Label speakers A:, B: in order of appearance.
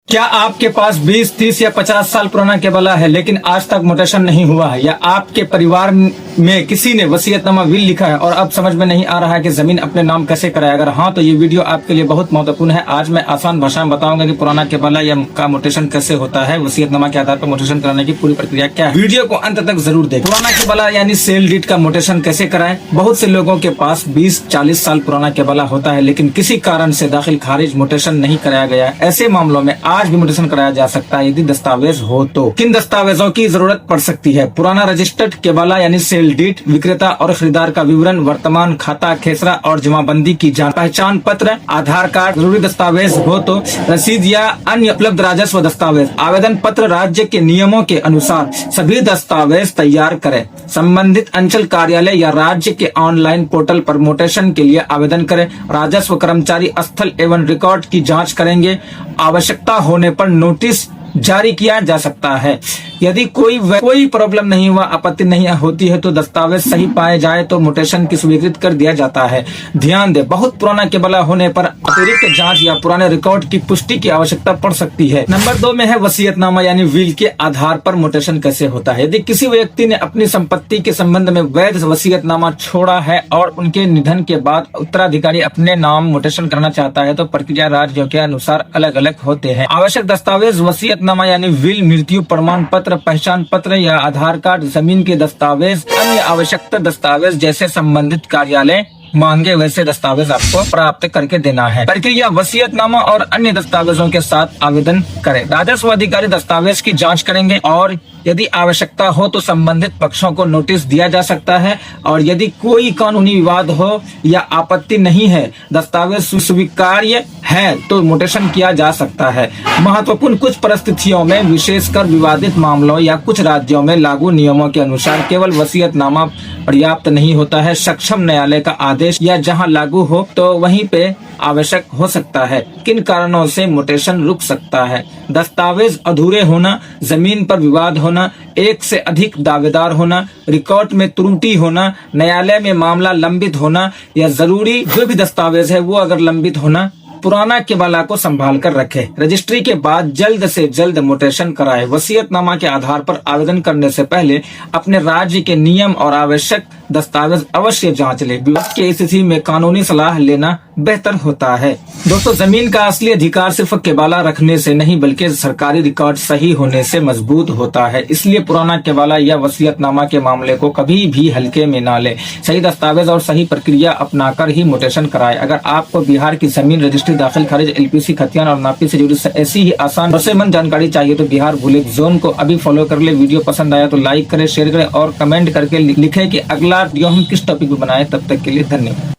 A: क्या आपके पास 20, 30 या 50 साल पुराना केबला है लेकिन आज तक म्यूटेशन नहीं हुआ है, या आपके परिवार में किसी ने वसीयतनामा विल लिखा है और अब समझ में नहीं आ रहा है कि जमीन अपने नाम कैसे कराए? अगर हाँ तो ये वीडियो आपके लिए बहुत महत्वपूर्ण है। आज मैं आसान भाषा में बताऊंगा कि पुराना केबला या का म्यूटेशन कैसे होता है, वसीयतनामा के आधार पर म्यूटेशन कराने की पूरी प्रक्रिया क्या है। वीडियो को अंत तक जरूर देखें। पुराना केबला यानी सेल डीड का म्यूटेशन कैसे कराएं? बहुत से लोगों के पास 20-40 साल पुराना केबला होता है लेकिन किसी कारण से दाखिल खारिज म्यूटेशन नहीं कराया गया। ऐसे मामलों में आज भी म्यूटेशन कराया जा सकता है यदि दस्तावेज हो तो। किन दस्तावेजों की जरूरत पड़ सकती है? पुराना रजिस्टर्ड केबला यानी सेल डीड, विक्रेता और खरीदार का विवरण, वर्तमान खाता, खेसरा और जमाबंदी की जांच, पहचान पत्र, आधार कार्ड, जरूरी दस्तावेज हो तो रसीद या अन्य उपलब्ध राजस्व दस्तावेज, आवेदन पत्र। राज्य के नियमों के अनुसार सभी दस्तावेज तैयार करें। संबंधित अंचल कार्यालय या राज्य के ऑनलाइन पोर्टल पर म्यूटेशन के लिए आवेदन करें। राजस्व कर्मचारी स्थल एवं रिकॉर्ड की जांच करेंगे। आवश्यकता होने पर नोटिस जारी किया जा सकता है। यदि कोई प्रॉब्लम नहीं हुआ, आपत्ति नहीं होती है तो दस्तावेज सही पाए जाए तो म्यूटेशन की स्वीकृत कर दिया जाता है। ध्यान दें, बहुत पुराना केबला होने पर अतिरिक्त जांच या पुराने रिकॉर्ड की पुष्टि की आवश्यकता पड़ सकती है। नंबर 2 में है वसीयतनामा यानी विल के आधार पर म्यूटेशन कैसे होता है। यदि किसी व्यक्ति ने अपनी संपत्ति के संबंध में वैध वसीयतनामा छोड़ा है और उनके निधन के बाद उत्तराधिकारी अपने नाम म्यूटेशन करना चाहता है तो प्रक्रिया राज्यों के अनुसार अलग अलग होते हैं। आवश्यक दस्तावेज वसीयतनामा यानी विल, मृत्यु प्रमाण पत्र, पहचान पत्र या आधार कार्ड, जमीन के दस्तावेज, अन्य आवश्यक दस्तावेज जैसे संबंधित कार्यालय मांगे वैसे दस्तावेज आपको प्राप्त करके देना है। प्रक्रिया वसीयतनामा और अन्य दस्तावेजों के साथ आवेदन करें। राजस्व अधिकारी दस्तावेज की जांच करेंगे और यदि आवश्यकता हो तो संबंधित पक्षों को नोटिस दिया जा सकता है। और यदि कोई कानूनी विवाद हो या आपत्ति नहीं है, दस्तावेज स्वीकार्य है तो म्यूटेशन किया जा सकता है। महत्वपूर्ण कुछ परिस्थितियों में, विशेषकर विवादित मामलों या कुछ राज्यों में लागू नियमों के अनुसार केवल वसीयतनामा पर्याप्त नहीं होता है। सक्षम न्यायालय का आदेश या जहां लागू हो तो वहीं पे आवश्यक हो सकता है। किन कारणों से म्यूटेशन रुक सकता है? दस्तावेज अधूरे होना, जमीन पर विवाद होना, एक से अधिक दावेदार होना, रिकॉर्ड में त्रुटि होना, न्यायालय में मामला लंबित होना या जरूरी जो भी दस्तावेज है वो अगर लंबित होना। पुराना केबला को संभाल कर रखें। रजिस्ट्री के बाद जल्द से जल्द म्यूटेशन कराएं। वसीयतनामा के आधार पर आवेदन करने से पहले अपने राज्य के नियम और आवश्यक दस्तावेज अवश्य जांच लें। विवाद की स्थिति में कानूनी सलाह लेना बेहतर होता है। दोस्तों, जमीन का असली अधिकार सिर्फ केबला रखने से नहीं बल्कि सरकारी रिकॉर्ड सही होने से मजबूत होता है। इसलिए पुराना केबला या वसीयतनामा के मामले को कभी भी हल्के में ना ले। सही दस्तावेज और सही प्रक्रिया अपनाकर ही म्यूटेशन कराएं। अगर आपको बिहार की जमीन रजिस्ट्री, दाखिल खारिज, एलपीसी, खतियान और नापी से जुड़ी ऐसी ही आसान भरोसेमंद जानकारी चाहिए तो बिहार बुलेट जोन को अभी फॉलो कर ले। वीडियो पसंद आया तो लाइक करें, शेयर करें और कमेंट करके लिखें कि अगला वीडियो हम किस टॉपिक पे बनाएं। तब तक के लिए धन्यवाद।